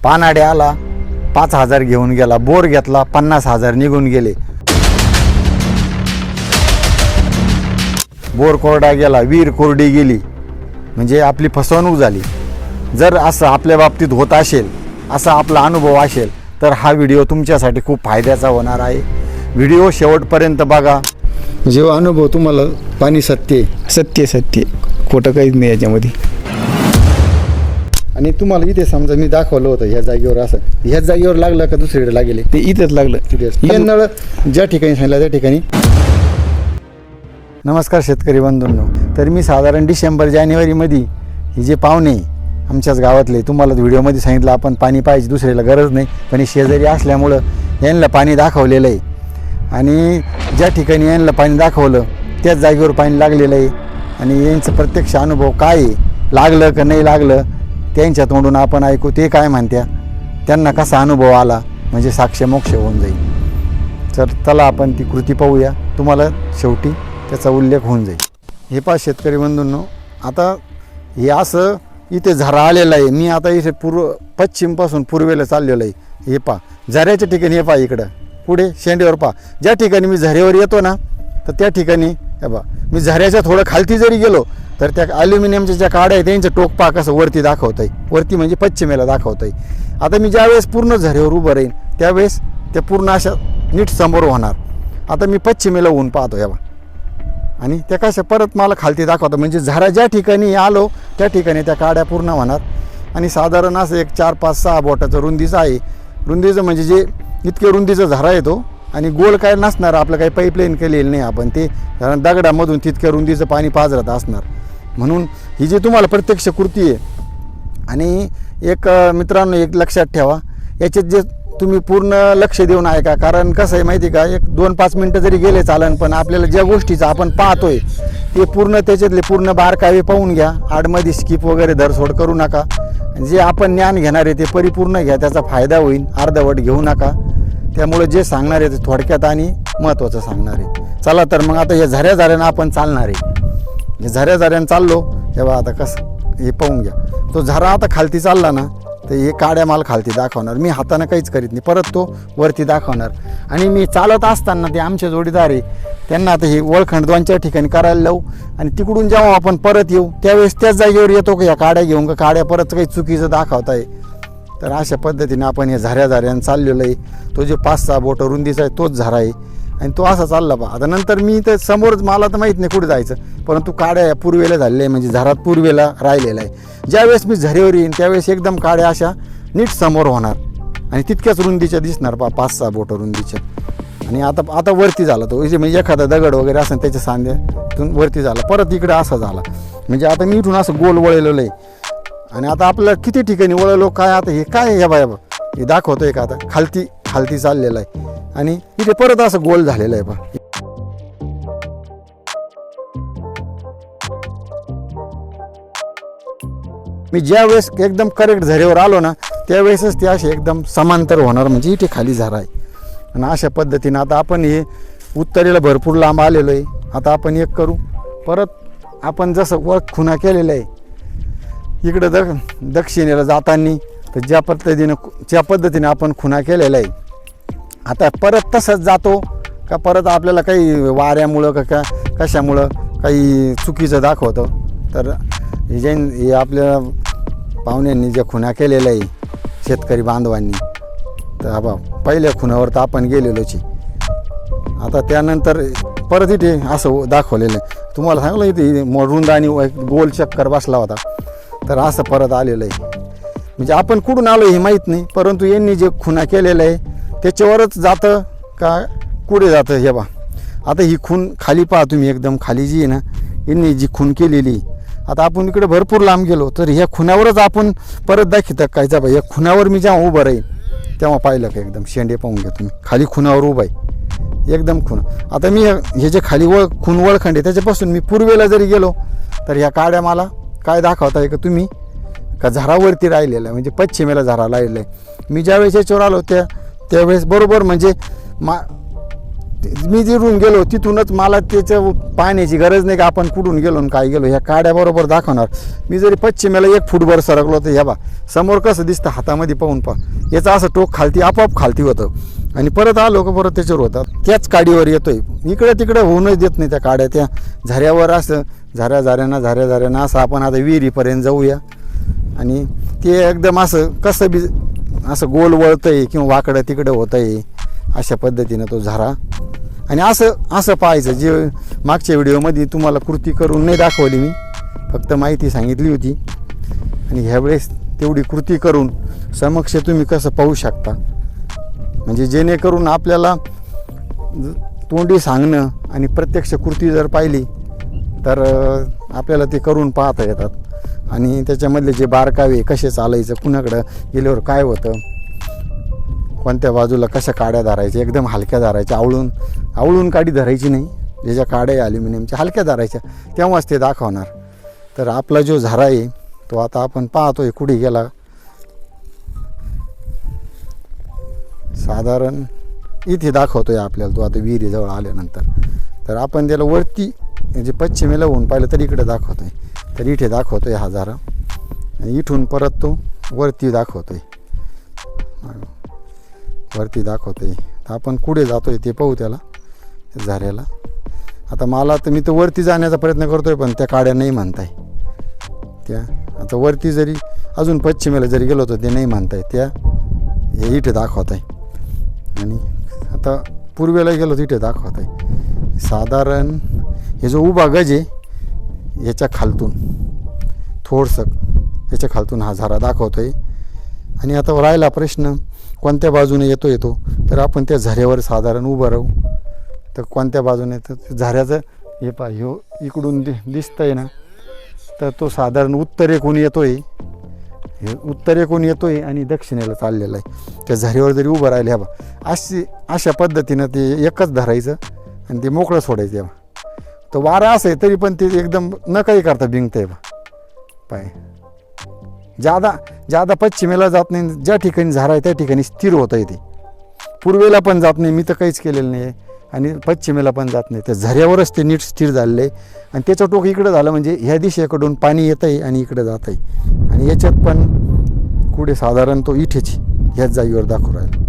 पानाडे आला 5,000 घेऊन गेला, बोर घेतला 50,000 निघून गेले, बोर कोरडा गेला, विहीर कोरडी गेली, म्हणजे आपली फसवणूक झाली. जर असं आपल्या बाबतीत होत असेल, असा आपला अनुभव असेल, तर हा व्हिडिओ तुमच्यासाठी खूप फायद्याचा होणार आहे. व्हिडिओ शेवटपर्यंत बघा. जेव्हा अनुभव तुम्हाला पाणी सत्य सत्य खोटं काहीच नाही याच्यामध्ये. आणि तुम्हाला इथे समजा मी दाखवलं होतं ह्या जागेवर, असं ह्याच जागेवर लागलं का दुसरीकडे लागेल? ते इथंच लागलं. हे नळ ज्या ठिकाणी सांगितलं त्या ठिकाणी. नमस्कार शेतकरी बंधूंनो. तर मी साधारण डिसेंबर-जानेवारीमध्ये ही जे पाहुणे आमच्याच गावातले, तुम्हाला व्हिडिओमध्ये सांगितलं आपण पाणी पाहिजे, दुसऱ्याला गरज नाही, पण हे शेजारी असल्यामुळं यांना पाणी दाखवलेलं आहे. आणि ज्या ठिकाणी यांना पाणी दाखवलं त्याच जागेवर पाणी लागलेलं आहे. आणि यांचं प्रत्यक्ष अनुभव काय आहे, लागलं का नाही लागलं, त्यांच्या तोंडून आपण ऐकू ते काय म्हणत्या, त्यांना कसा अनुभव आला, म्हणजे साक्ष मोक्ष होऊन जाईल. तर चला आपण ती कृती पाहूया, तुम्हाला शेवटी त्याचा उल्लेख होऊन जाईल. हे पहा शेतकरी बंधूंनो, आता हे असं इथे झरा आलेला आहे. मी आता इथे पश्चिमपासून पूर्वेला चाललेलो आहे. हे पहा झऱ्याच्या ठिकाणी, हे पहा इकडं पुढे शेंड्यावर पहा, ज्या ठिकाणी मी झऱ्यावर येतो ना, तर त्या ठिकाणी हे पहा, मी झऱ्याच्या थोडं खालती जरी गेलो तर त्या ॲल्युमिनियमच्या ज्या काड्या आहेत त्यांचं टोक पहा कसं वरती दाखवत आहे, वरती म्हणजे पश्चिमेला दाखवत आहे. आता मी ज्यावेळेस पूर्ण झऱ्यावर उभं राहीन त्यावेळेस ते पूर्ण अशा नीट समोर होणार. आता मी पश्चिमेला ऊन पाहतो हे पहा, आणि त्या कशा परत मला खालती दाखवतं, म्हणजे झरा ज्या ठिकाणी आलो त्या ठिकाणी त्या काड्या पूर्ण होणार. आणि साधारण असं एक 4-5-6 बोटाचं रुंदीचं आहे. रुंदीचं म्हणजे जे इतके रुंदीचा झरा येतो, आणि गोल काय नसणार, आपलं काही पाईपलाईन केलेलं नाही आपण, ते दगडामधून तितक्या रुंदीचं पाणी पाझरत असणार. म्हणून ही जी तुम्हाला प्रत्यक्ष कृती आहे. आणि एक मित्रांनो, एक लक्षात ठेवा, याच्यात जे तुम्ही पूर्ण लक्ष देऊन ऐका, कारण कसं आहे माहिती का, 1-2-5 मिनटं जरी गेले चालन, पण आपल्याला ज्या गोष्टीचं आपण पाहतोय ते पूर्ण त्याच्यातले पूर्ण बारकावे पाहून घ्या. आडमध्ये स्किप वगैरे धरसोड करू नका. जे आपण ज्ञान घेणार आहे ते परिपूर्ण घ्या, त्याचा फायदा होईल, अर्धवट घेऊ नका. त्यामुळे जे सांगणार आहे ते थोडक्यात आणि महत्त्वाचं सांगणार आहे. चला तर मग आता हे झऱ्यानं आपण चालणार आहे. झऱ्यानं चाललो तेव्हा आता कसं हे पाहून घ्या. तो झरा आता खालती चालला ना, तर हे काड्या मला खालती दाखवणार, मी हातानं काहीच करीत नाही, परत तो वरती दाखवणार. आणि मी चालत असताना ते आमचे जोडीदार आहे, त्यांना आता हे ओळखण 2-4 ठिकाणी करायला लावू. आणि तिकडून जेव्हा आपण परत येऊ त्यावेळेस त्याच जागेवर येतो का या काड्या घेऊन, का काड्या परत काही चुकीचं दाखवत आहे. तर अशा पद्धतीने आपण हे झऱ्यानं चाललेलं आहे. तो जे 5-6 बोटं रुंदीचा आहे तोच झरा आहे, आणि तो असा चालला बा. आता नंतर मी तर समोरच, मला तर माहीत नाही कुठे जायचं, परंतु काड्या पूर्वेला झालेल्या आहे, म्हणजे झरात पूर्वेला राहिलेला आहे. ज्यावेळेस मी झऱ्यावर येईन त्यावेळेस एकदम काड्या अशा नीट समोर होणार, आणि तितक्याच रुंदीच्या दिसणार पा, 5-6 बोटं रुंदीच्या. आणि आता वरती झाला तो, म्हणजे एखादा दगड वगैरे असेल त्याच्या सांध्यातून वरती झाला, परत इकडे असा झाला. म्हणजे आता मी इथून असं गोल वळलेलं आहे. आणि आता आपल्याला किती ठिकाणी वळलो काय, आता हे काय या बाया हे दाखवतोय का, आता खालती चाललेलं आहे, आणि इथे परत असं गोल झालेलं आहे पहा. मी ज्या वेळेस एकदम करेक्ट झऱ्यावर आलो ना त्यावेळेसच ते असे एकदम समांतर होणार, म्हणजे इथे खाली झरा आहे. आणि अशा पद्धतीनं आता आपण हे उत्तरेला भरपूर लांब आलेलो आहे. आता आपण एक करू, परत आपण जसं खुणा केलेलं आहे इकडं दक्षिणेला जाताना, तर ज्या पद्धतीने आपण खुणा केलेला आहे, आता परत तसंच जातो का, परत आपल्याला काही वाऱ्यामुळं का कशामुळं काही चुकीचं दाखवतं. तर हे आपल्या पाहुण्यांनी ज्या खुणा केलेल्या आहे शेतकरी बांधवांनी, तर हा पहिल्या खुणावर तर आपण गेलेलोची. आता त्यानंतर परत इथे असं दाखवलेलं आहे, तुम्हाला सांगलं इथे रुंद आणि गोल चक्कर बसला होता, तर असं परत आलेलं आहे. म्हणजे आपण कुठून आलो हे माहीत नाही, परंतु यांनी जे खुणा केलेलं आहे त्याच्यावरच जातं का कुठे जातं हे बा. आता ही खून खाली पहा तुम्ही, एकदम खाली जी आहे ना, यांनी जी खून केलेली. आता आपण इकडे भरपूर लांब गेलो तर ह्या खुणावरच आपण परत दाखवतं काय जा बाई, या खुणावर मी जेव्हा उभं राहील तेव्हा पाहिलं का एकदम शेंडे पाहून घ्या तुम्ही, खाली खुणावर उभं आहे एकदम खून. आता मी हे जे खाली खून वळखंड आहे त्याच्यापासून मी पूर्वेला जरी गेलो तर ह्या काड्या मला काय दाखवताय का तुम्ही, का झरावरती राहिलेलं आहे, म्हणजे पश्चिमेला झरा राहिलेला आहे. मी ज्यावेळेस याच्यावर आलो त्यावेळेस बरोबर म्हणजे मी जिरून गेलो तिथूनच मला त्याचं पाहण्याची गरज नाही का आपण कुठून गेलो आणि काय गेलो. ह्या काड्याबरोबर दाखवणार. मी जरी पश्चिमेला 1 फूटभर सरकलो तर ह्या बा समोर कसं दिसतं हातामध्ये पाहून याचं असं टोक खालती आपोआप खालती होतं आणि परत आलो का परत त्याच्यावर होतात. त्याच काडीवर येतोय. इकडे तिकडे होऊनच देत नाही त्या काड्या. त्या झऱ्यावर असं झऱ्यानं असं आपण आता विहिरीपर्यंत जाऊया आणि ते एकदम असं कसं बी असं गोल वळतंय किंवा वाकडं तिकडं होतंय अशा पद्धतीनं तो झरा. आणि असं पाहायचं. जे मागच्या व्हिडिओमध्ये तुम्हाला कृती करून नाही दाखवली मी, फक्त माहिती सांगितली होती. आणि ह्यावेळेस तेवढी कृती करून समक्ष तुम्ही कसं पाहू शकता. म्हणजे जेणेकरून आपल्याला तोंडी सांगणं आणि प्रत्यक्ष कृती जर पाहिली तर आपल्याला ते करून पाहता येतात. आणि त्याच्यामधले जे बारकावे कसे चालायचं, कुणाकडं गेल्यावर काय होतं, कोणत्या बाजूला कशा काड्या धरायच्या, एकदम हलक्या धरायच्या. आवळून काडी धरायची नाही. ज्याच्या काड्या आहे ॲल्युमिनियमच्या हलक्या धरायच्या, तेव्हाच ते दाखवणार. तर आपला जो झरा आहे तो आता आपण पाहतोय कुठे गेला. साधारण इथे दाखवतोय आपल्याला तो आता विहिरीजवळ आल्यानंतर. तर आपण त्याला वरती म्हणजे पश्चिमेला होऊन पाहिलं तर इकडे दाखवतोय. तर इथे दाखवतोय हा झरा आणि इथून परत तो वरती दाखवतोय. तर आपण कुठे जातोय ते पाहू त्याला झऱ्याला. आता मला तर मी तर वरती जाण्याचा प्रयत्न करतोय पण त्या काड्या नाही म्हणताय. त्या आता वरती जरी अजून पश्चिमेला जरी गेलो तर ते नाही म्हणताय. त्या हे इथे दाखवत आहे. आणि आता पूर्वेला गेलो तर इथे दाखवत आहे. साधारण हे जो उभा गज आहे याच्या खालतून थोडंसं याच्या खालतून हा झरा दाखवतोय. आणि आता राहिला प्रश्न कोणत्या बाजूने येतो तर आपण त्या झऱ्यावर साधारण उभं राहू. तर कोणत्या बाजूने तर झऱ्याचं हे पा ह्यो इकडून दिसतंय ना, तर तो साधारण उत्तरेकडून येतोय. हे उत्तरेकडून येतोय आणि दक्षिणेला चाललेला आहे. त्या झऱ्यावर जरी उभं राहिले बा अशा पद्धतीनं ते एकच धरायचं आणि ते मोकळं सोडायचं. बा तो वारा असं आहे तरी पण ते एकदम न काही करता बिंगतंय बा पाय. जादा पश्चिमेला जात नाही. ज्या ठिकाणी झरा आहे त्या ठिकाणी स्थिर होतं आहे. ते पूर्वेला पण जात नाही. मी तर काहीच केलेलं नाही आहे. आणि पश्चिमेला पण जात नाही. त्या झऱ्यावरच ते नीट स्थिर झालेलं आहे. आणि त्याचं टोक इकडं झालं म्हणजे ह्या दिशेकडून पाणी येतं आहे आणि इकडं जात आहे. आणि याच्यात पण कुठे साधारण तो इथेच ह्याच जागेवर दाखवू राहिला.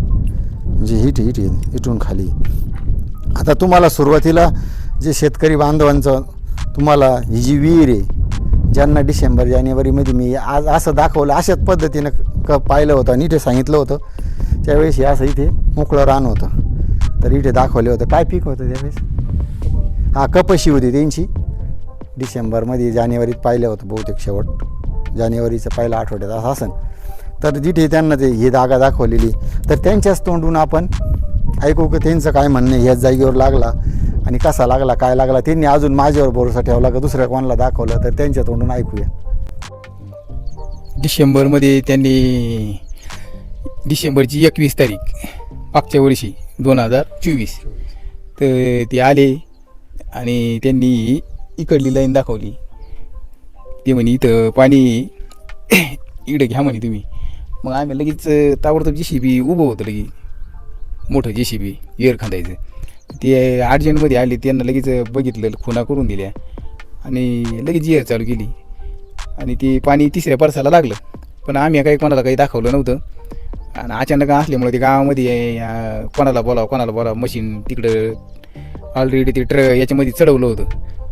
म्हणजे इथे इथून खाली. आता तुम्हाला सुरुवातीला जे शेतकरी बांधवांचं तुम्हाला ही जी विहीर आहे ज्यांना डिसेंबर जानेवारीमध्ये मी आज असं दाखवलं अशाच पद्धतीनं पाहिलं होतं आणि इथे सांगितलं होतं. त्यावेळेस हे असं इथे मोकळं रान होतं. तर इथे दाखवले होतं. काय पीक होतं त्यावेळेस? कपाशी होती त्यांची. डिसेंबरमध्ये जानेवारीत पाहिलं होतं बहुतेक शेवट जानेवारीच्या पहिल्या आठवड्यात असं असन. तर जिथे त्यांना ते ही जागा दाखवलेली तर त्यांच्याच तोंडून आपण ऐकू की त्यांचं काय म्हणणं ह्याच जागेवर लागला आणि कसा लागला काय लागला. त्यांनी अजून माझ्यावर भरोसा ठेवला का दुसऱ्या कोणाला दाखवलं तर त्यांच्या तोंडून ऐकूया. डिसेंबरमध्ये त्यांनी डिसेंबरची 21 तारीख मागच्या वर्षी 2024 तर ते आले आणि त्यांनी इकडली लाईन दाखवली. ते म्हणे इथं पाणी इकडे घ्या म्हणे तुम्ही. मग आम्ही लगेच ताबडतोब JCB उभं होतं लगेच मोठं JCB एअर खांदायचं. ते अर्जंटमध्ये आले. त्यांना लगेच बघितलं खुणा करून दिल्या आणि लगेच एअर चालू केली. आणि ते पाणी तिसऱ्या परसाला लागलं. पण आम्ही कोणाला काही दाखवलं नव्हतं. आणि अचानक असल्यामुळे ते गावामध्ये कोणाला बोलावं मशीन तिकडं ऑलरेडी ते याच्यामध्ये चढवलं होतं.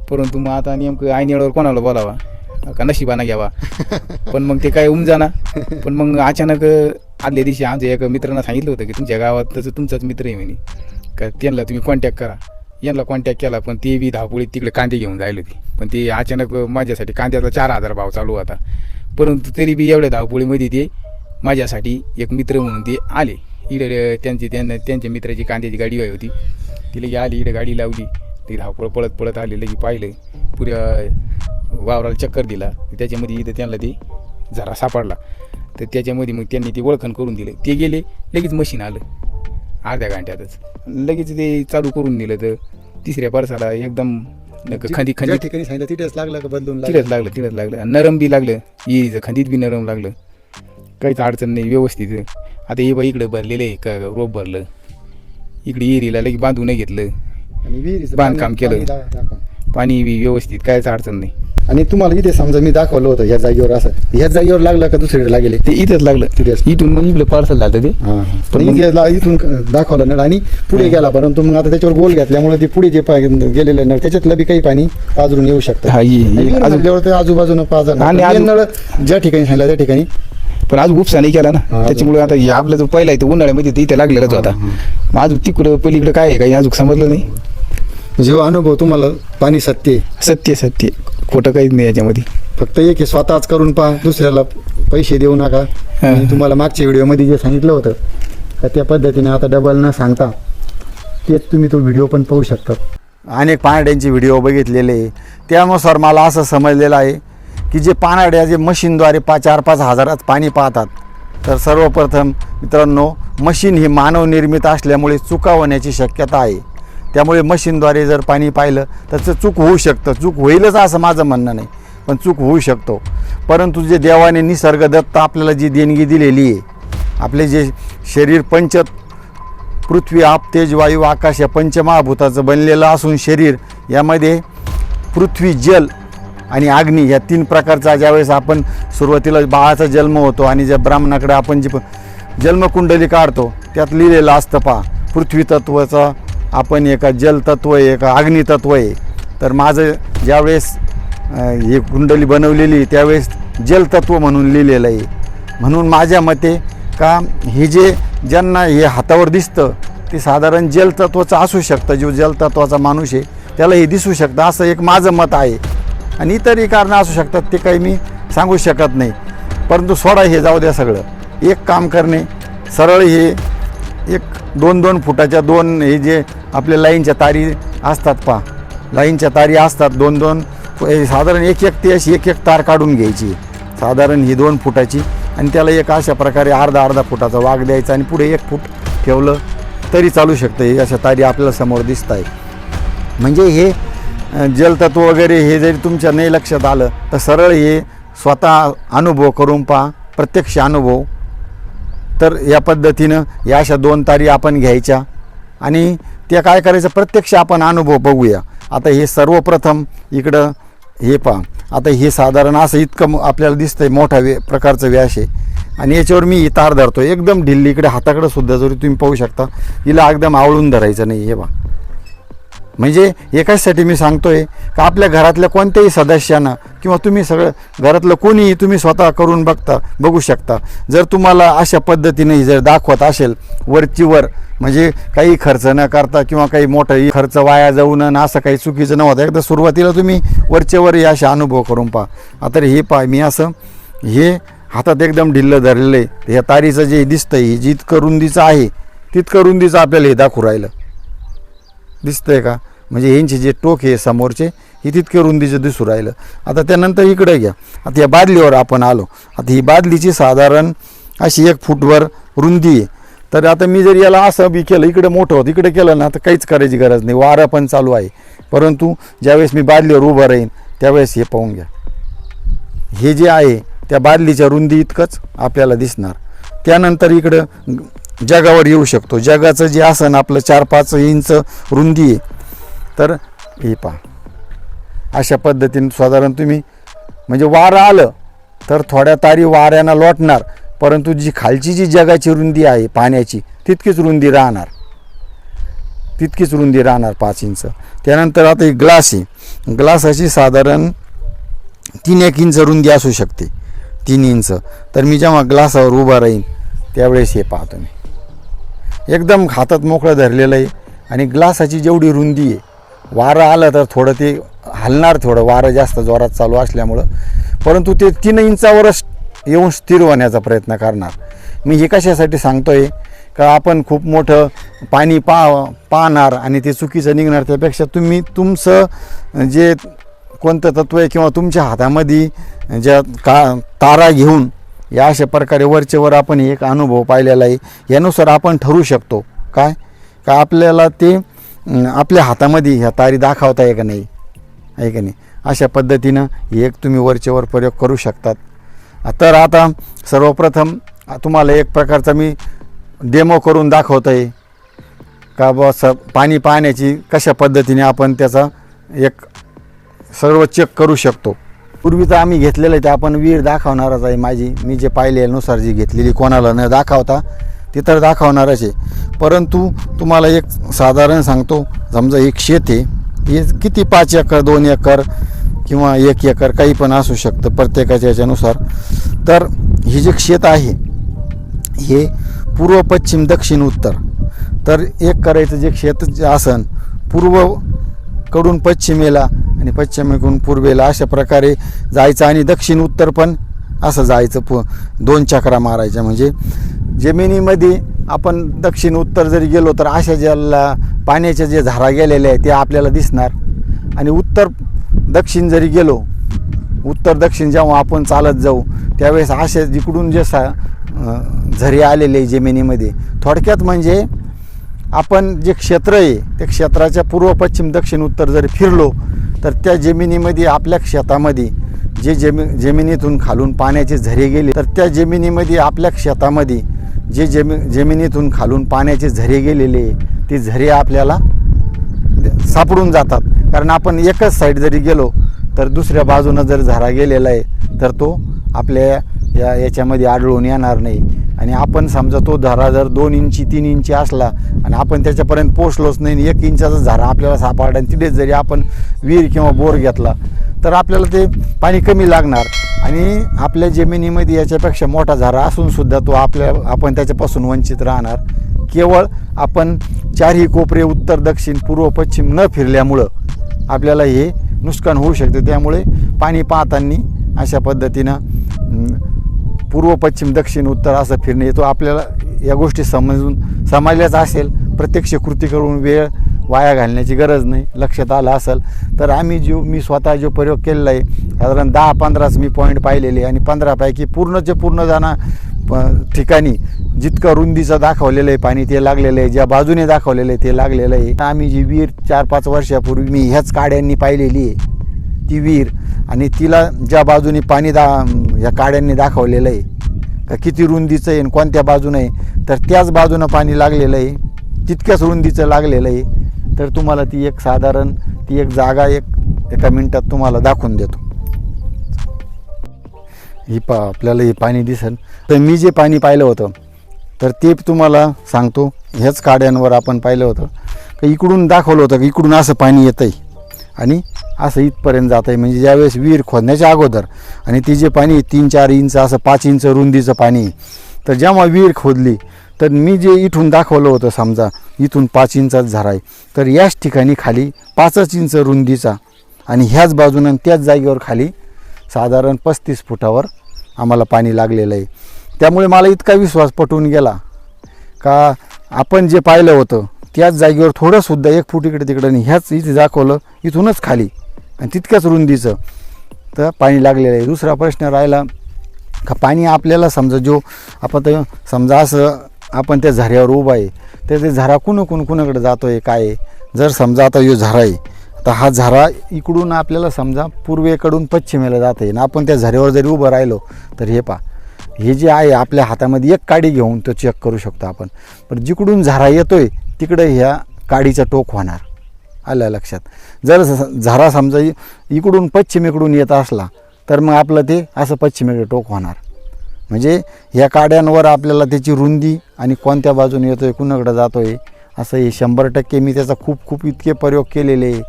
परंतु मग आता नेमकं ऐनवेळेवर कोणाला बोलावा का नशिबाना घ्यावा. पण मग ते काय जाना. पण मग अचानक आदल्या दिवशी आमच्या एका मित्रांना सांगितलं होतं की तुमच्या गावात तसं तुमचाच मित्र आहे म्हणे का त्यांना तुम्ही कॉन्टॅक्ट करा. यांना कॉन्टॅक्ट केला पण ते बी धावपोळीत तिकडे कांदे घेऊन जायला होते. पण ते अचानक माझ्यासाठी कांद्याचा 4000 भाव चालू होता. परंतु तरी बी एवढ्या धावपोळीमध्ये ते माझ्यासाठी एक मित्र म्हणून ते आले. इकडे त्यांच्या मित्राची कांद्याची गाडी होती. ती लगे आली इकडे गाडी लावली. ती धावपळ पळत आले. लगे पाहिलं पुऱ्या वावराला चक्कर दिला. त्याच्यामध्ये इथं त्यांना ते जरा सापडला. तर त्याच्यामध्ये मग त्यांनी ते ओळखण करून दिलं. ते गेले लगेच मशीन आलं अर्ध्या घंट्यातच लगेच ते चालू करून दिलं. तर तिसऱ्या परसाला एकदम खंदी ठिकाणी सांगितलं तिथेच लागलं का बदलून तिथेच लागलं. नरम बी लागलं. इरीचं खंदीत बी नरम लागलं. काहीच अडचण नाही व्यवस्थित. आता हे बाई इकडं भरलेलं आहे का रोप भरलं. इकडे एरीला लगे बांधून नाही घेतलं, आणि विहिरीचं बांधकाम केलं. पाणी दाखवा. पाणी व्यवस्थित कायच अडचण नाही. आणि तुम्हाला इथे समजा मी दाखवलं होतं ह्या जागेवर, असं ह्या जागेवर लागलं का दुसरीकडे लागेल? ते इथंच लागलं, तिथेच. इथून मग इकडे पार्सल झालं ते. पण इथून दाखवलं ना आणि पुढे गेला, परंतु मग आता त्याच्यावर गोल घातल्यामुळे ते पुढे जे गेलेलं ना त्याच्यातलं बी काही पाणी पाजरून येऊ शकतं. हा, अजून ते आजूबाजूला पाजर आणि आणि नळ ज्या ठिकाणी सांगितलं त्या ठिकाणी पण आज उपसा नाही केला ना, हा, त्याच्यामुळे आता आपला जो पहिला आहे तो उन्हाळ्यामध्ये ते इथे लागलेलाच होता. मग अजून तिकडं पलीकडे काय आहे काही अजून समजलं नाही. जेव्हा अनुभव तुम्हाला पाणी सत्य आहे. सत्य सत्य, खोटं काहीच नाही याच्यामध्ये. फक्त एक आहे, स्वतःच करून पहा, दुसऱ्याला पैसे देऊ नका. आणि तुम्हाला मागच्या व्हिडिओमध्ये जे सांगितलं होतं का त्या पद्धतीने आता डबल न सांगता तेच तुम्ही तो व्हिडिओ पण पाहू शकता. अनेक पानाड्यांचे व्हिडिओ बघितलेले, त्यानुसार मला असं समजलेलं आहे की जे पानाड्या जे मशीनद्वारे 4-5 हजारात पाणी पाहतात, तर सर्वप्रथम मित्रांनो मशीन ही मानवनिर्मित असल्यामुळे चुका होण्याची शक्यता आहे. त्यामुळे मशीनद्वारे जर पाणी पाहिलं तर चूक होऊ शकतं. चूक होईलच असं माझं म्हणणं नाही, पण चूक होऊ शकतो. परंतु जे देवाने निसर्गदत्त आपल्याला जी देणगी दिलेली आहे, आपले जे शरीर पृथ्वी, आप, तेज, वायू, आकाश या पंचमहाभूताचं बनलेलं असून शरीर यामध्ये पृथ्वी, जल आणि अग्नी या 3 प्रकारचा ज्यावेळेस आपण सुरुवातीला बाळाचा जन्म होतो आणि ज्या ब्राह्मणाकडे आपण जी जन्मकुंडली काढतो त्यात लिहिलेलं असतं पहा, पृथ्वी तत्वाचा आपण एका जलतत्व आहे, एका अग्नितत्व आहे. तर माझं ज्यावेळेस ही कुंडली बनवलेली त्यावेळेस जलतत्व म्हणून लिहिलेलं आहे. म्हणून माझ्या मते का हे जे ज्यांना हे हातावर दिसतं ते साधारण जलतत्वाचं असू शकतं. जो जलतत्वाचा माणूस आहे त्याला हे दिसू शकतं, असं एक माझं मत आहे. आणि इतरही कारणं असू शकतात, ते काही मी सांगू शकत नाही. परंतु सोडा हे जाऊ द्या सगळं. एक काम करणे, सरळ हे 1-2 फुटाच्या 2 हे जे आपल्या लाईनच्या तारी असतात पहा, लाईनच्या तारी असतात 2-2, साधारण एक ती अशी एक तार काढून घ्यायची, साधारण ही 2 फुटाची, आणि त्याला एक अशा प्रकारे अर्धा फुटाचा वाघ द्यायचा आणि पुढे 1 फूट ठेवलं तरी चालू शकतं. हे अशा तारी आपल्याला समोर दिसत आहे. म्हणजे हे जलतत्व वगैरे हे जरी तुमच्या नाही लक्षात आलं तर सरळ हे स्वतः अनुभव करून पहा, प्रत्यक्ष अनुभव. तर या पद्धतीनं या अशा 2 तारी आपण घ्यायच्या आणि त्या काय करायचं, प्रत्यक्ष आपण अनुभव बघूया. आता हे सर्वप्रथम इकडं हे पहा, आता हे साधारण असं इतकं आपल्याला दिसतंय मोठा प्रकारचं व्यास आहे आणि याच्यावर मी ही तार धरतो एकदम ढिल्ली. इकडे हाताकडे सुद्धा जरी तुम्ही पाहू शकता, हिला एकदम आवळून धरायचं नाही. हे पहा, म्हणजे एकाचसाठी मी सांगतोय का आपल्या घरातल्या कोणत्याही सदस्यांना किंवा तुम्ही सगळं घरातलं कोणीही तुम्ही स्वतः करून बघू शकता. जर तुम्हाला अशा पद्धतीने जर दाखवत असेल वरची वर, म्हणजे काही खर्च न करता किंवा काही मोठा खर्च वाया जाऊ नये असं काही चुकीचं नव्हतं. एकदा सुरुवातीला तुम्ही वरचेवर हे असे अनुभव करून पहा. आता हे पहा, मी असं हे हातात एकदम ढिल्लं धरलेलं आहे. ह्या तारीचं जे दिसतंय हे जितकं रुंदीचं आहे तितकं रुंदीचं आपल्याला हे दाखवू राहिलं, दिसतंय का? म्हणजे यांचे जे टोक आहे समोरचे हे तितके रुंदीचं दिसू राहिलं. आता त्यानंतर इकडे घ्या. आता या बादलीवर आपण आलो. आता ही बादलीची साधारण अशी 1 फूटवर रुंदी आहे. तर आता मी जर याला असं बी केलं, इकडे मोठं होतं इकडे केलं ना, तर काहीच करायची गरज नाही, वारा पण चालू आहे. परंतु ज्यावेळेस मी बादलीवर उभं राहीन त्यावेळेस हे पाहून घ्या, हे जे आहे त्या बादलीच्या रुंदी इतकंच आपल्याला दिसणार. त्यानंतर इकडं जगावर येऊ शकतो. जगाचं जे आसन आपलं 4-5 इंच रुंदी आहे. तर हे पहा, अशा पद्धतीने साधारण तुम्ही म्हणजे वारं आलं तर थोड्या तारी वाऱ्यानं लोटणार, परंतु जी खालची जी जगाची रुंदी आहे पाण्याची तितकीच रुंदी राहणार, 5 इंच. त्यानंतर आता ही ग्लास आहे, ग्लासाची साधारण 3-1 इंच रुंदी असू शकते, 3 इंच. तर मी जेव्हा ग्लासावर उभा राहीन त्यावेळेस हे पाहतो मी एकदम हातात मोकळं धरलेलं आहे आणि ग्लासाची जेवढी रुंदी आहे, वारं आलं तर थोडं ते हलणार, थोडं वारं जास्त जोरात चालू असल्यामुळं, परंतु ते 3 इंचावरच येऊन स्थिर होण्याचा प्रयत्न करणार. मी हे कशासाठी सांगतोय का आपण खूप मोठं पाणी पाहणार आणि ते चुकीचं निघणार, त्यापेक्षा तुम्ही तुमचं जे कोणतं तत्व आहे किंवा तुमच्या हातामध्ये ज्या तारा घेऊन या अशा प्रकारे वरचेवर आपण एक अनुभव पाहिलेला आहे. यानुसार आपण ठरवू शकतो काय का आपल्याला ते आपल्या हातामध्ये ह्या तारी दाखवता आहे का नाही, आहे का नाही. अशा पद्धतीनं एक तुम्ही वरचेवर प्रयोग करू शकतात. तर आता सर्वप्रथम तुम्हाला एक प्रकारचा मी डेमो करून दाखवतो आहे का बस पाणी पाहण्याची कशा पद्धतीने आपण त्याचा एक सर्व चेक करू शकतो. पूर्वी तर आम्ही घेतलेलं आहे ते आपण विहीर दाखवणारच आहे माझी, मी जे पाहिल्यानुसार जी घेतलेली कोणाला न दाखवता ती तर दाखवणारच आहे. परंतु तुम्हाला एक साधारण सांगतो, समजा एक शेत आहे, हे किती 5 एकर 2 एकर किंवा 1 एकर काही पण असू शकतं प्रत्येकाच्या याच्यानुसार. तर हे जे शेत आहे हे पूर्व पश्चिम दक्षिण उत्तर, तर एक करायचं जे शेत जे असन पूर्वकडून पश्चिमेला आणि पश्चिमेकडून पूर्वेला अशा प्रकारे जायचं आणि दक्षिण उत्तर पण असं जायचं 2 चक्रा मारायच्या. म्हणजे जमिनीमध्ये आपण दक्षिण उत्तर जरी गेलो तर अशा ज्याला पाण्याच्या जे झारा गेलेल्या आहेत ते आपल्याला दिसणार. आणि उत्तर दक्षिण जरी गेलो, उत्तर दक्षिण जेव्हा आपण चालत जाऊ त्यावेळेस अशा जिकडून जे झरे आलेले जमिनीमध्ये, थोडक्यात म्हणजे आपण जे क्षेत्र आहे त्या क्षेत्राच्या पूर्व पश्चिम दक्षिण उत्तर जरी फिरलो तर त्या जमिनीमध्ये आपल्या शेतामध्ये जे जमिनीतून खालून पाण्याचे झरे गेले तर त्या जमिनीमध्ये आपल्या शेतामध्ये जे जमिनीतून खालून पाण्याचे झरे गेलेले ते झरे आपल्याला सापडून जातात. कारण आपण एकच साईड जरी गेलो तर दुसऱ्या बाजूनं जर झरा गेलेला आहे तर तो आपल्या याच्यामध्ये आढळून येणार नाही. आणि आपण समजा तो झरा जर 2 इंची 3 इंची असला आणि आपण त्याच्यापर्यंत पोचलोच नाही, 1 इंचाचा झरा आपल्याला सापडला आणि तिथेच जरी आपण विहीर किंवा बोर घेतला तर आपल्याला ते पाणी कमी लागणार. आणि आपल्या जमिनीमध्ये याच्यापेक्षा मोठा झरा असून सुद्धा तो आपण त्याच्यापासून वंचित राहणार. केवळ आपण 4ही कोपरे उत्तर दक्षिण पूर्व पश्चिम न फिरल्यामुळं आपल्याला हे नुकसान होऊ शकते. त्यामुळे पाणी पाहताना अशा पद्धतीनं पूर्व पश्चिम दक्षिण उत्तर असं फिरणे येतो. आपल्याला या गोष्टी समजल्याच असेल, प्रत्यक्ष कृती करून वेळ वाया घालण्याची गरज नाही. लक्षात आलं असेल तर मी स्वतः जो प्रयोग केलेला आहे साधारण 10-15 मी पॉईंट पाहिलेले आणि 15पैकी पूर्णचे पूर्ण ठिकाणी जितकं रुंदीचं दाखवलेलं आहे पाणी ते लागलेलं आहे, ज्या बाजूने दाखवलेलं आहे ते लागलेलं आहे. आम्ही जी विहीर 4-5 वर्षापूर्वी मी ह्याच काड्यांनी पाहिलेली आहे ती विहीर, आणि तिला ज्या बाजूने पाणी या काड्यांनी दाखवलेलं आहे का किती रुंदीचं आहे आणि कोणत्या बाजूनं आहे तर त्याच बाजूनं पाणी लागलेलं आहे, तितक्याच रुंदीचं लागलेलं आहे. तर तुम्हाला ती एक साधारण ती एक जागा एका मिनिटात तुम्हाला दाखवून देतो. ही आपल्याला हे पाणी दिसेल. तर मी जे पाणी पाहिलं होतं तर ते तुम्हाला सांगतो. ह्याच काड्यांवर आपण पाहिलं होतं का इकडून दाखवलं होतं की इकडून असं पाणी येतं आहे आणि असं इथपर्यंत जात आहे. म्हणजे ज्यावेळेस विहीर खोदण्याच्या अगोदर आणि ती जे पाणी 3-4 इंच असं 5 इंच रुंदीचं पाणी, तर जेव्हा विहीर खोदली तर मी जे इथून दाखवलं होतं समजा इथून 5 इंचाच झरा आहे तर याच ठिकाणी खाली 5 इंच रुंदीचा आणि ह्याच बाजूनं त्याच जागेवर खाली साधारण 35 फुटावर आम्हाला पाणी लागलेलं आहे. त्यामुळे मला इतका विश्वास पटून गेला का आपण जे पाहिलं होतं त्याच जागेवर थोडंसुद्धा 1 फूट इकडे तिकडे नाही, ह्याच इथे दाखवलं इथूनच खाली आणि तितक्याच रुंदीचं तर पाणी लागलेलं आहे. दुसरा प्रश्न राहिला का पाणी आपल्याला समजा आपण समजा असं आपण त्या झऱ्यावर उभा आहे तर ते झरा कुणाकडे जातो आहे काय आहे. जर समजा आता जो झरा आहे तर हा झरा इकडून आपल्याला समजा पूर्वेकडून पश्चिमेला जात आहे ना, आपण त्या झऱ्यावर जरी उभं राहिलो तर हे हे जे आहे आपल्या हातामध्ये एक काडी घेऊन तो चेक करू शकतो आपण. पण जिकडून झरा येतोय तिकडे ह्या काडीचा टोक होणार. आलं लक्षात. जर झरा समजा इकडून पश्चिमेकडून येत असला तर मग आपलं ते असं पश्चिमेकडे टोक होणार. म्हणजे ह्या काड्यांवर आपल्याला त्याची रुंदी आणि कोणत्या बाजूने येतोय कुणाकडे जातोय असं हे 100% मी त्याचा खूप इतके प्रयोग केलेले.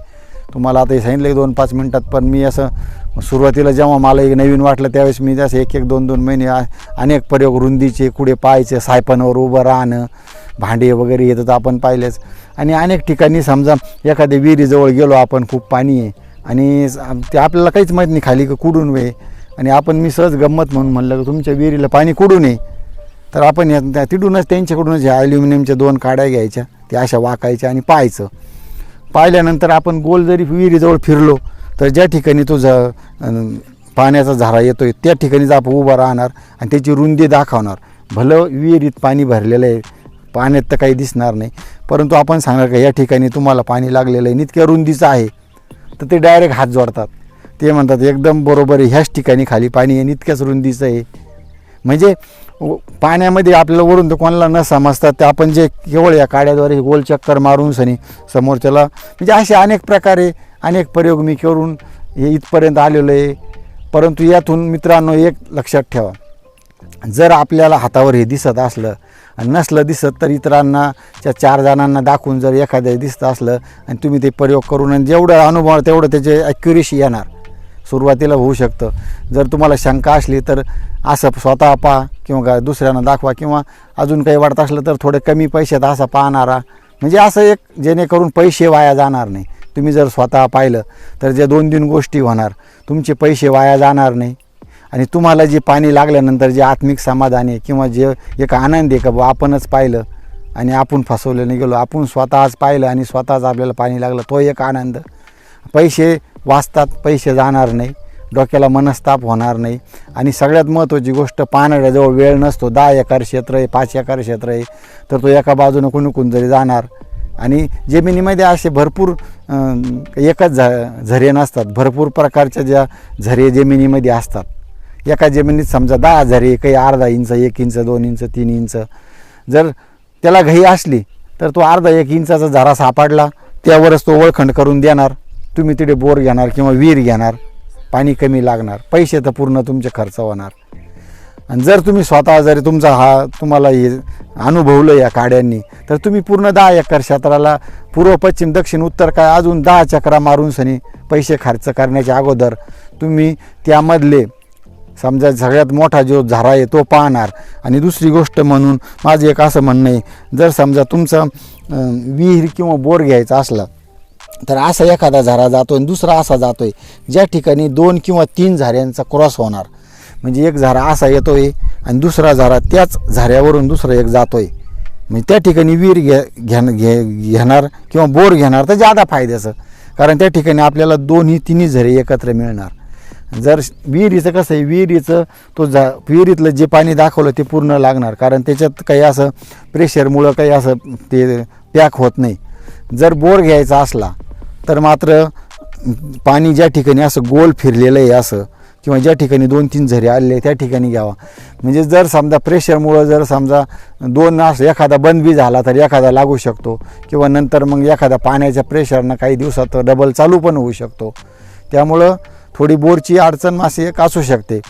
तुम्हाला आता हे सांगितलं 2-5 मिनटात, पण मी असं सुरुवातीला जेव्हा मला एक नवीन वाटलं त्यावेळेस मी असं 1-1, 2-2 महिने अनेक प्रयोग रुंदीचे कुठे पाहायचे, सायपांवर उभं राहणं, भांडे वगैरे येतात आपण पाहिलेच. आणि अनेक ठिकाणी समजा एखाद्या विहिरीजवळ गेलो आपण, खूप पाणी आहे आणि ते आपल्याला काहीच माहीत नाही खाली कुठून वे, आणि मी सहज गंमत म्हणून म्हणलं की तुमच्या विहिरीला पाणी कुठून आहे तर आपण तिथूनच त्यांच्याकडूनच ह्या ॲल्युमिनियमच्या 2 काड्या घ्यायच्या, त्या अशा वाकायच्या आणि पाहायचं. पाहिल्यानंतर आपण गोल जरी विहिरीजवळ फिरलो तर ज्या ठिकाणी तो पाण्याचा झरा येतो आहे त्या ठिकाणीच आपण उभा राहणार आणि त्याची रुंदी दाखवणार. भलं विहिरीत पाणी भरलेलं आहे, पाण्यात तर काही दिसणार नाही, परंतु आपण सांगणार का या ठिकाणी तुम्हाला पाणी लागलेलं आहे, इतक्या रुंदीचं आहे, तर ते डायरेक्ट हात जोडतात. ते म्हणतात एकदम बरोबर आहे, ह्याच ठिकाणी खाली पाणी आहे, इतक्याच रुंदीचं आहे. म्हणजे पाण्यामध्ये आपल्याला वरून तर कोणाला न समजतात ते आपण जे केवळ या काड्याद्वारे गोल चक्कर मारून सनी समोरच्याला म्हणजे असे अनेक प्रकारे अनेक प्रयोग मी करून हे इथपर्यंत आलेलो आहे. परंतु यातून मित्रांनो एक लक्षात ठेवा, जर आपल्याला हातावर हे दिसत असलं आणि नसलं दिसत तर इतरांना त्या 4 जणांना दाखवून जर एखाद्या दिसतं असलं आणि तुम्ही ते प्रयोग करून आणि जेवढं अनुभव तेवढं त्याचे ॲक्युरेसी येणार. सुरुवातीला होऊ शकतं. जर तुम्हाला शंका असली तर असं स्वतः पहा किंवा दुसऱ्यांना दाखवा किंवा अजून काही वाटत असलं तर थोडे कमी पैशात असं पाहणारा म्हणजे असं एक जेणेकरून पैसे वाया जाणार नाही. तुम्ही जर स्वतः पाहिलं तर ज्या 2-3 गोष्टी होणार, तुमचे पैसे वाया जाणार नाही आणि तुम्हाला जे पाणी लागल्यानंतर जे आत्मिक समाधान आहे किंवा जे एक आनंद आहे का बा आपणच पाहिलं आणि आपण फसवलं नाही गेलो, आपण स्वतःच पाहिलं आणि स्वतःच आपल्याला पाणी लागलं, तो एक आनंद. पैसे वाचतात, पैसे जाणार नाही, डोक्याला मनस्ताप होणार नाही आणि सगळ्यात महत्त्वाची गोष्ट पाहणाऱ्याजवळ वेळ नसतो. 10 एकर क्षेत्र आहे, 5 एकर क्षेत्र आहे तर तो एका बाजूनं कुणीकून जरी जाणार आणि जमिनीमध्ये असे भरपूर एकच झरे नसतात, भरपूर प्रकारच्या ज्या झरे जमिनीमध्ये असतात. एका जमिनीत समजा 10 झरे, काही अर्धा इंच, 1 इंच, 2 इंच, 3 इंच. जर त्याला घाई असली तर तो अर्धा 1 इंचाचा झरा सापडला त्यावरच तो वळखंड करून देणार. तुम्ही तिथे बोर घेणार किंवा विहीर घेणार, पाणी कमी लागणार, पैसे तर पूर्ण तुमचे खर्च होणार. आणि जर तुम्ही स्वतः जरी तुमचा तुम्हाला हे अनुभवलं या काड्यांनी तर तुम्ही पूर्ण 10 एकर क्षेत्राला पूर्व पश्चिम दक्षिण उत्तर काय अजून 10 चक्रा मारून सनी पैसे खर्च करण्याच्या अगोदर तुम्ही त्यामधले समजा सगळ्यात मोठा जो झरा आहे तो पाहणार. आणि दुसरी गोष्ट म्हणून माझं एक असं म्हणणं आहे, जर समजा तुमचा विहीर किंवा बोर घ्यायचा असला तर असा एखादा झरा जातो आणि दुसरा असा जातो आहे ज्या ठिकाणी 2 किंवा 3 झऱ्यांचा क्रॉस होणार. म्हणजे एक झरा असा येतो आहे आणि दुसरा झरा त्याच झऱ्यावरून दुसरा एक जातो आहे. म्हणजे त्या ठिकाणी विहीर घेणार किंवा बोर घेणार तर जादा फायद्याचं, कारण त्या ठिकाणी आपल्याला 2-3 झरे एकत्र मिळणार. जर विहिरीचं कसं आहे, विहिरीचं तो विहिरीतलं जे पाणी दाखवलं ते पूर्ण लागणार, कारण त्याच्यात काही असं प्रेशरमुळं काही असं ते पॅक होत नाही. जर बोर घ्यायचा असला तर मात्र पाणी ज्या ठिकाणी असं गोल फिरलेलं आहे असं किंवा ज्या ठिकाणी 2-3 झरे आलेले त्या ठिकाणी घ्यावा. म्हणजे जर समजा प्रेशरमुळं जर समजा 2 असं एखादा बंद बी झाला तर एखादा लागू शकतो किंवा नंतर मग एखादा पाण्याच्या प्रेशरनं काही दिवसात डबल चालू पण होऊ शकतो. त्यामुळं थोडी बोरची अडचण अशी एक असू शकते.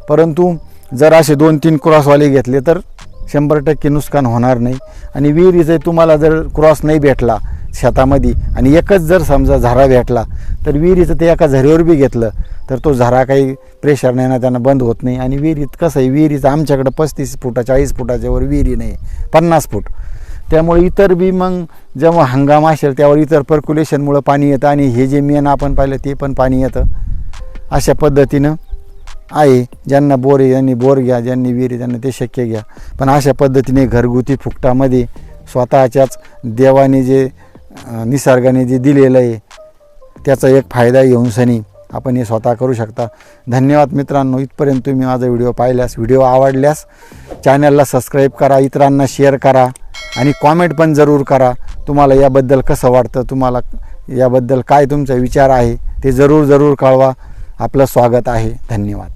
परंतु जर असे 2-3 क्रॉसवाले घेतले तर 100% नुकसान होणार नाही. आणि विहिरीचं तुम्हाला जर क्रॉस नाही भेटला शेतामध्ये आणि एकच जर समजा झरा भेटला तर विहिरीचं ते एका झऱ्यावर बी घेतलं तर तो झरा काही प्रेशर नाही ना त्यांना बंद होत नाही. आणि विहिरीत कसं आहे, विहिरीचं आमच्याकडं 35 फुटा 40 फुटाच्या वर विहिरी नाही, 50 फूट. त्यामुळे इतर बी मग जेव्हा हंगाम असेल त्यावर इतर पर्क्युलेशनमुळं पाणी येतं आणि हे जे मेन आपण पाहिलं ते पण पाणी येतं. अशा पद्धतीनं आहे. ज्यांना बोर आहे ज्यांनी बोर घ्या, ज्यांनी विहीर त्यांना ते शक्य घ्या. पण अशा पद्धतीने घरगुती फुकटामध्ये स्वतःच्याच देवाने जे निसर्गाने जे दिलेलं आहे त्याचा एक फायदा घेऊन सनी आपण हे स्वतः करू शकता. धन्यवाद मित्रांनो. इथपर्यंत तुम्ही माझा व्हिडिओ पाहिल्यास, व्हिडिओ आवडल्यास चॅनलला सबस्क्राईब करा, इतरांना शेअर करा आणि कॉमेंट पण जरूर करा. तुम्हाला याबद्दल कसं वाटतं, तुम्हाला याबद्दल काय तुमचा विचार आहे ते जरूर कळवा. आपलं स्वागत आहे. धन्यवाद.